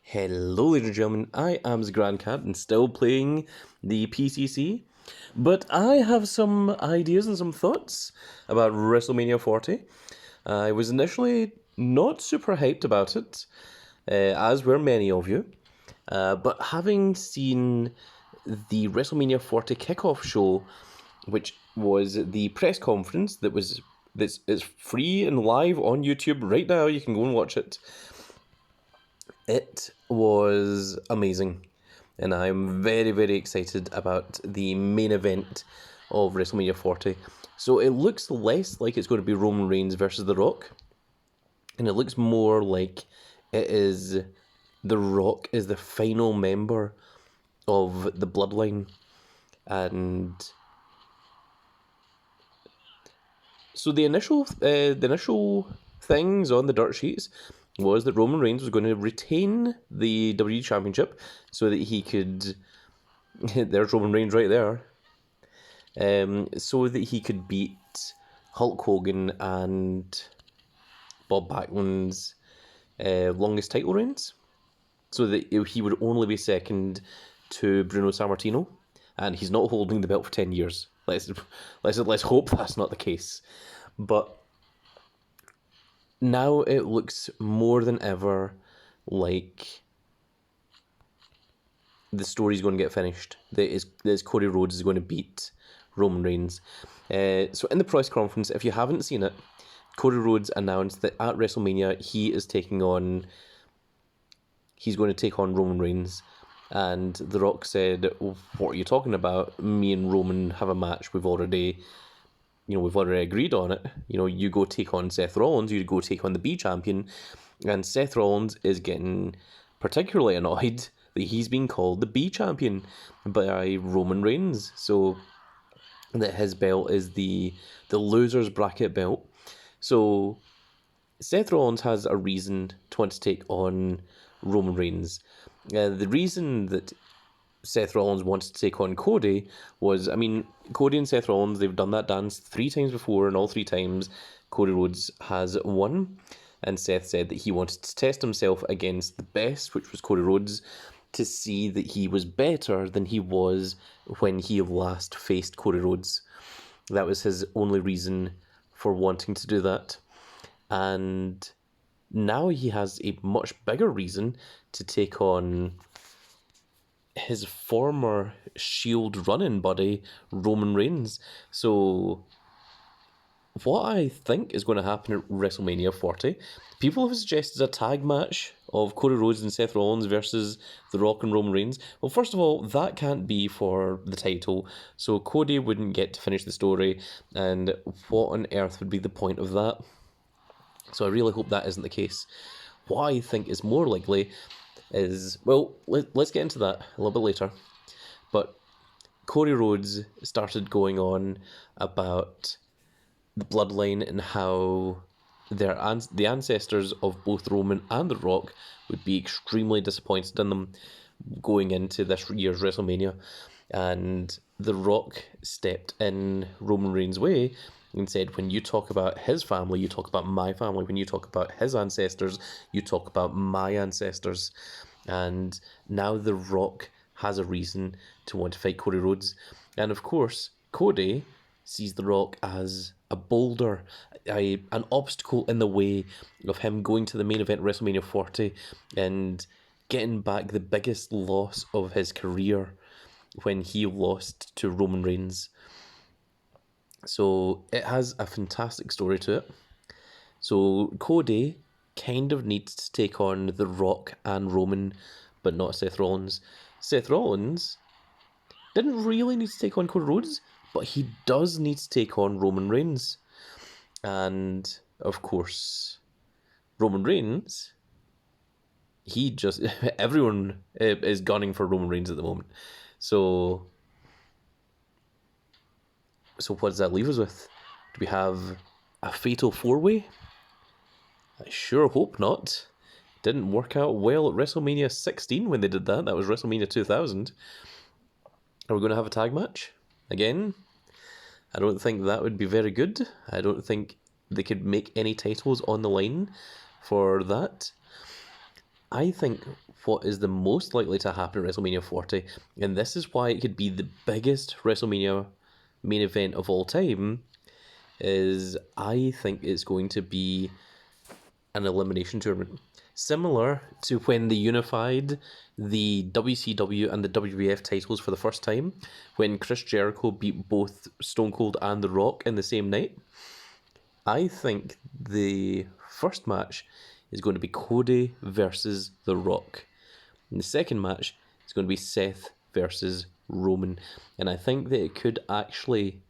Hello, ladies and gentlemen. I am the Grand Cat and still playing the PCC, but I have some ideas and some thoughts about WrestleMania 40. I was initially not super hyped about it, as were many of you, but having seen the WrestleMania 40 kickoff show, which was the press conference that's is free and live on YouTube right now. You can go and watch it. It was amazing, and I'm very, very excited about the main event of WrestleMania 40. So it looks less like it's going to be Roman Reigns versus The Rock, and it looks more like it is The Rock is the final member of the Bloodline, and so the initial things on the dirt sheets was that Roman Reigns was going to retain the WWE Championship so that he could. There's Roman Reigns right there. So that he could beat Hulk Hogan and Bob Backlund's longest title reigns. So that he would only be second to Bruno Sammartino, and he's not holding the belt for 10 years. Let's hope that's not the case. But now it looks more than ever like the story's going to get finished. That Cody Rhodes is going to beat Roman Reigns. So in the press conference, if you haven't seen it, Cody Rhodes announced that at WrestleMania he's going to take on Roman Reigns. And The Rock said, "What are you talking about? Me and Roman have a match. We've already agreed on it. You go take on Seth Rollins, you go take on the B champion." And Seth Rollins is getting particularly annoyed that he's being called the B champion by Roman Reigns. So that his belt is the loser's bracket belt. So Seth Rollins has a reason to want to take on Roman Reigns. The reason that Seth Rollins wanted to take on Cody was, Cody and Seth Rollins, they've done that dance 3 times before, and all 3 times Cody Rhodes has won. And Seth said that he wanted to test himself against the best, which was Cody Rhodes, to see that he was better than he was when he last faced Cody Rhodes. That was his only reason for wanting to do that. And now he has a much bigger reason to take on his former Shield run-in buddy, Roman Reigns. So what I think is going to happen at WrestleMania 40, people have suggested a tag match of Cody Rhodes and Seth Rollins versus The Rock and Roman Reigns. Well, first of all, that can't be for the title, so Cody wouldn't get to finish the story, and what on earth would be the point of that? So I really hope that isn't the case. What I think is more likely is, well, let's get into that a little bit later, but Cody Rhodes started going on about the bloodline and how the ancestors of both Roman and The Rock would be extremely disappointed in them going into this year's WrestleMania. And The Rock stepped in Roman Reigns' way and said, when you talk about his family, you talk about my family. When you talk about his ancestors, you talk about my ancestors. And now The Rock has a reason to want to fight Cody Rhodes. And of course, Cody sees The Rock as a boulder, an obstacle in the way of him going to the main event WrestleMania 40 and getting back the biggest loss of his career when he lost to Roman Reigns. So it has a fantastic story to it. So Cody kind of needs to take on The Rock and Roman, but not Seth Rollins. Seth Rollins didn't really need to take on Cody Rhodes, but he does need to take on Roman Reigns. And, of course, Roman Reigns, everyone is gunning for Roman Reigns at the moment. So what does that leave us with? Do we have a fatal 4-way? I sure hope not. It didn't work out well at WrestleMania 16 when they did that. That was WrestleMania 2000. Are we going to have a tag match again? I don't think that would be very good. I don't think they could make any titles on the line for that. I think what is the most likely to happen at WrestleMania 40, and this is why it could be the biggest WrestleMania main event of all time, is I think it's going to be an elimination tournament. Similar to when they unified the WCW and the WWF titles for the first time, when Chris Jericho beat both Stone Cold and The Rock in the same night. I think the first match is going to be Cody versus The Rock. And the second match is going to be Seth versus Roman. And I think that it could actually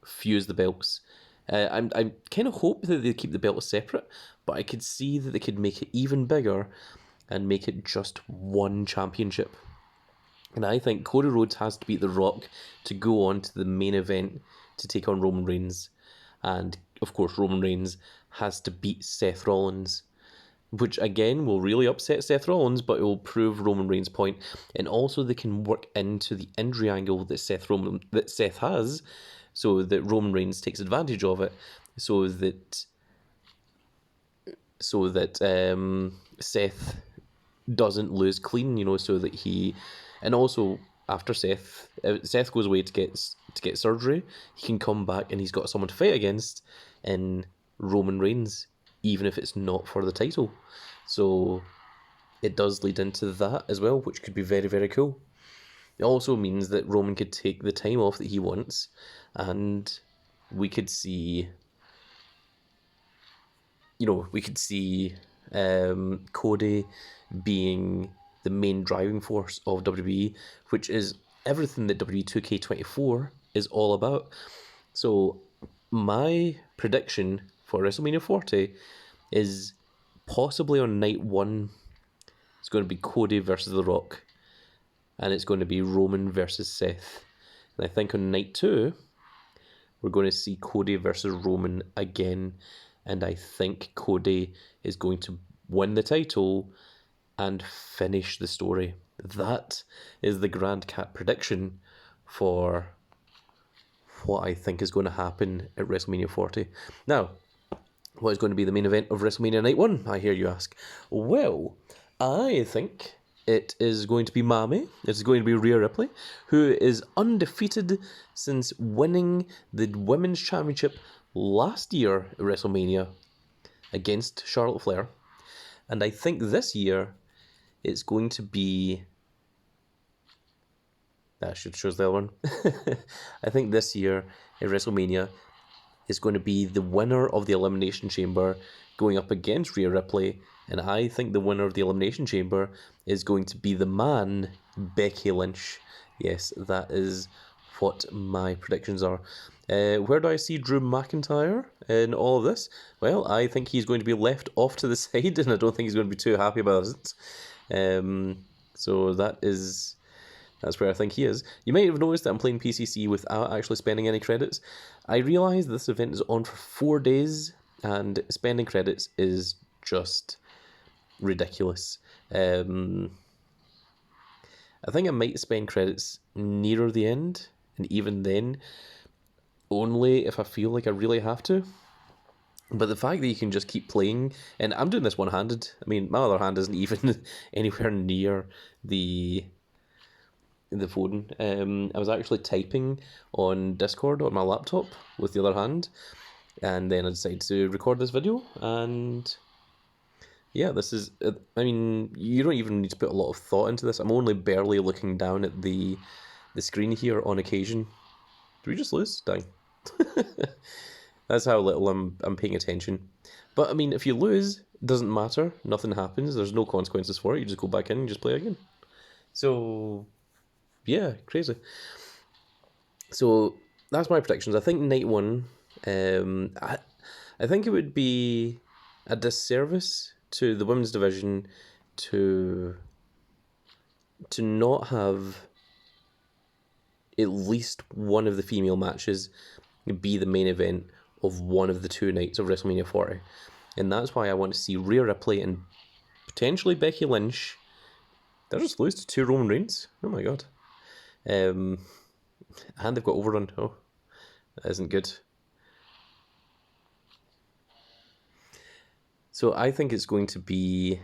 fuse the belts. I kind of hope that they keep the belts separate, but I could see that they could make it even bigger and make it just one championship. And I think Cody Rhodes has to beat The Rock to go on to the main event to take on Roman Reigns. And, of course, Roman Reigns has to beat Seth Rollins, which, again, will really upset Seth Rollins, but it will prove Roman Reigns' point. And also they can work into the injury angle that Seth has, so that Roman Reigns takes advantage of it, so that Seth doesn't lose clean, so that he, and also after Seth goes away to get surgery, he can come back and he's got someone to fight against in Roman Reigns, even if it's not for the title. So it does lead into that as well, which could be very, very cool. It also means that Roman could take the time off that he wants, and we could see, Cody being the main driving force of WWE, which is everything that WWE 2K24 is all about. So my prediction for WrestleMania 40 is possibly on night 1, it's going to be Cody versus The Rock, and it's going to be Roman versus Seth. And I think on night 2, we're going to see Cody versus Roman again, and I think Cody is going to win the title and finish the story. That is the Grand Cat prediction for what I think is going to happen at WrestleMania 40. Now, what is going to be the main event of WrestleMania Night 1, I hear you ask? Well, I think it is going to be Mami. It's going to be Rhea Ripley, who is undefeated since winning the Women's Championship last year at WrestleMania against Charlotte Flair. And I think this year it's going to be... That should show the other one. I think this year at WrestleMania is going to be the winner of the Elimination Chamber going up against Rhea Ripley, and I think the winner of the Elimination Chamber is going to be the man, Becky Lynch. Yes, that is what my predictions are. Where do I see Drew McIntyre in all of this? Well, I think he's going to be left off to the side, and I don't think he's going to be too happy about it. So that's where I think he is. You might have noticed that I'm playing PCC without actually spending any credits. I realise this event is on for 4 days, and spending credits is just ridiculous. I think I might spend credits nearer the end, and even then, only if I feel like I really have to. But the fact that you can just keep playing, and I'm doing this one-handed. I mean, my other hand isn't even anywhere near the phone. I was actually typing on Discord on my laptop with the other hand, and then I decided to record this video, and yeah, this is, I mean, you don't even need to put a lot of thought into this. I'm only barely looking down at the screen here on occasion. Did we just lose? Dang. That's how little I'm paying attention. But I mean, if you lose, it doesn't matter. Nothing happens. There's no consequences for it. You just go back in and just play again. So yeah, crazy. So that's my predictions. I think night 1, I think it would be a disservice to the women's division to not have at least one of the female matches be the main event of one of the 2 nights of WrestleMania 40. And that's why I want to see Rhea Ripley and potentially Becky Lynch. They'll just lose to 2 Roman Reigns. Oh my god. And they've got overrun. Oh, that isn't good. So I think it's going to be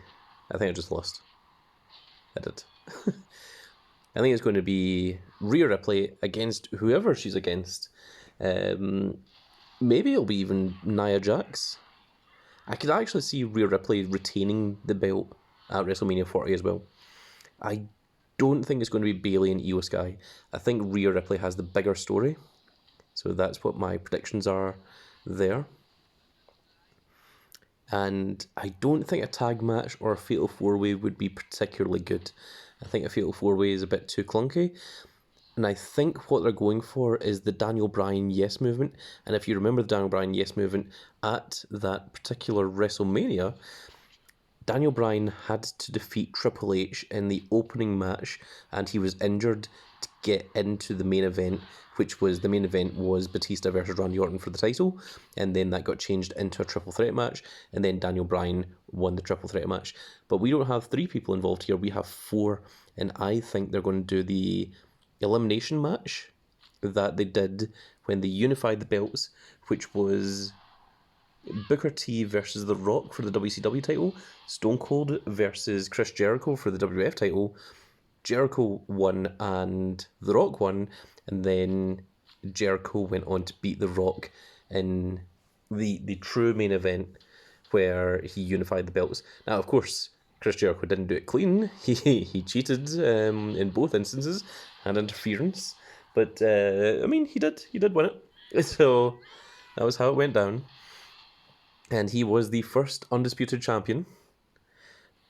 I think I just lost. I did. I think it's going to be Rhea Ripley against whoever she's against. Maybe it'll be even Nia Jax. I could actually see Rhea Ripley retaining the belt at WrestleMania 40 as well. I don't think it's going to be Bayley and Io Sky. I think Rhea Ripley has the bigger story. So that's what my predictions are there. And I don't think a tag match or a fatal four-way would be particularly good. I think a fatal four-way is a bit too clunky. And I think what they're going for is the Daniel Bryan Yes movement. And if you remember the Daniel Bryan Yes movement at that particular WrestleMania, Daniel Bryan had to defeat Triple H in the opening match, and he was injured to get into the main event, which was the main event was Batista versus Randy Orton for the title, and then that got changed into a triple threat match, and then Daniel Bryan won the triple threat match. But we don't have 3 people involved here, we have 4, and I think they're going to do the elimination match that they did when they unified the belts, which was Booker T versus The Rock for the WCW title, Stone Cold versus Chris Jericho for the WF title. Jericho won and The Rock won, and then Jericho went on to beat The Rock in the true main event where he unified the belts. Now, of course, Chris Jericho didn't do it clean. He cheated in both instances, had interference, but I mean, he did win it. So that was how it went down. And he was the first undisputed champion.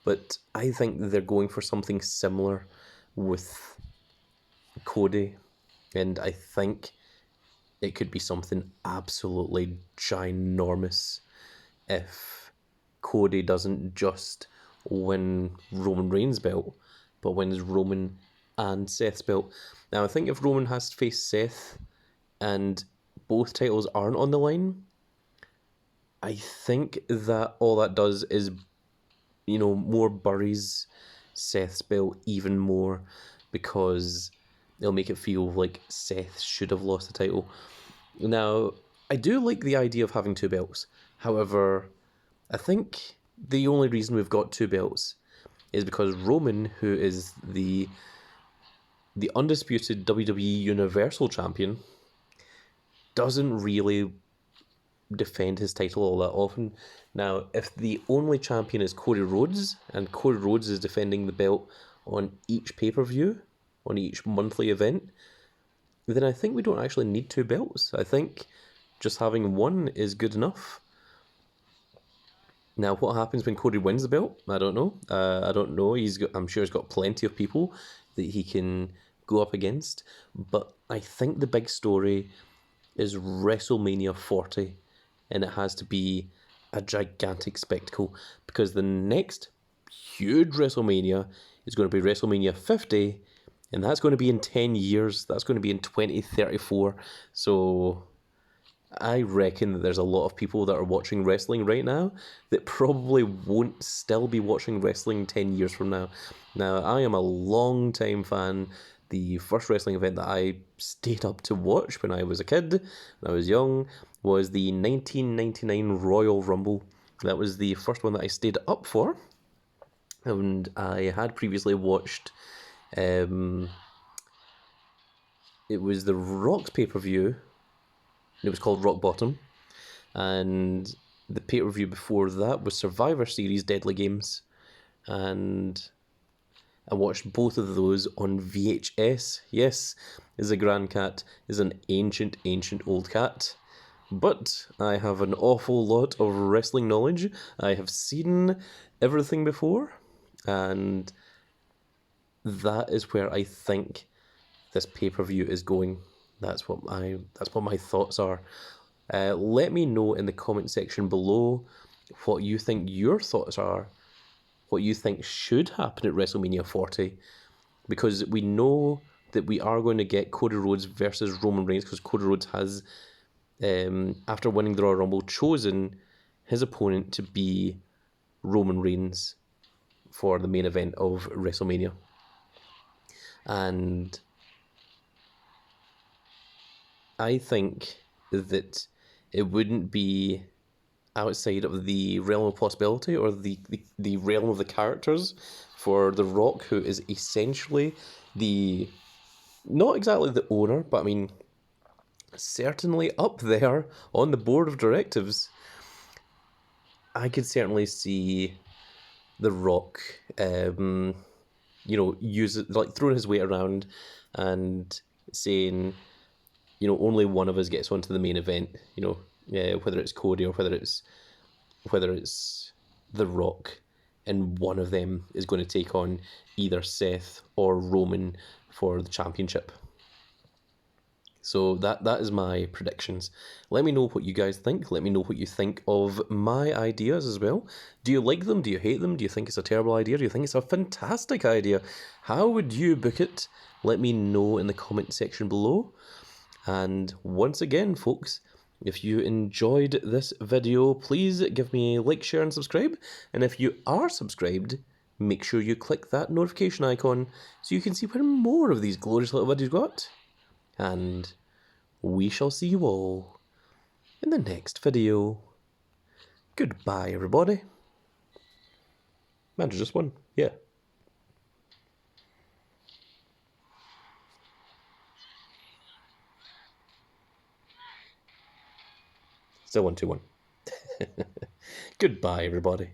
But I think they're going for something similar with Cody. And I think it could be something absolutely ginormous if Cody doesn't just win Roman Reigns' belt, but wins Roman and Seth's belt. Now, I think if Roman has to face Seth and both titles aren't on the line, I think that all that does is, more buries Seth's belt even more, because it'll make it feel like Seth should have lost the title. Now, I do like the idea of having 2 belts. However, I think the only reason we've got 2 belts is because Roman, who is the undisputed WWE Universal Champion, doesn't really defend his title all that often. Now, if the only champion is Cody Rhodes, and Cody Rhodes is defending the belt on each pay-per-view, on each monthly event, then I think we don't actually need 2 belts. I think just having one is good enough. Now, what happens when Cody wins the belt? I don't know. I'm sure he's got plenty of people that he can go up against. But I think the big story is WrestleMania 40. And it has to be a gigantic spectacle, because the next huge WrestleMania is going to be WrestleMania 50, and that's going to be in 10 years. That's going to be in 2034. So I reckon that there's a lot of people that are watching wrestling right now that probably won't still be watching wrestling 10 years from now. Now, I am a long time fan. The first wrestling event that I stayed up to watch when I was a kid, when I was young, was the 1999 Royal Rumble. That was the first one that I stayed up for. And I had previously watched, it was the Rock's pay-per-view. It was called Rock Bottom. And the pay-per-view before that was Survivor Series Deadly Games. And I watched both of those on VHS. Yes, the Grand Cat is an ancient old cat. But I have an awful lot of wrestling knowledge. I have seen everything before. And that is where I think this pay-per-view is going. That's what my thoughts are. Let me know in the comment section below what you think your thoughts are, what you think should happen at WrestleMania 40, because we know that we are going to get Cody Rhodes versus Roman Reigns, because Cody Rhodes has, after winning the Royal Rumble, chosen his opponent to be Roman Reigns for the main event of WrestleMania. And I think that it wouldn't be outside of the realm of possibility, or the realm of the characters, for The Rock, who is essentially the, not exactly the owner, but I mean, certainly up there on the board of directives. I could certainly see The Rock, use it, like throwing his weight around and saying, only one of us gets onto the main event. Whether it's Cody or whether it's The Rock, and one of them is going to take on either Seth or Roman for the championship. So that is my predictions. Let me know what you guys think. Let me know what you think of my ideas as well. Do you like them? Do you hate them? Do you think it's a terrible idea? Do you think it's a fantastic idea? How would you book it? Let me know in the comment section below. And once again, folks, if you enjoyed this video, please give me a like, share, and subscribe. And if you are subscribed, make sure you click that notification icon so you can see when more of these glorious little videos got. And we shall see you all in the next video. Goodbye, everybody. Man, just one. Yeah. Still 1-2-1. Goodbye, everybody.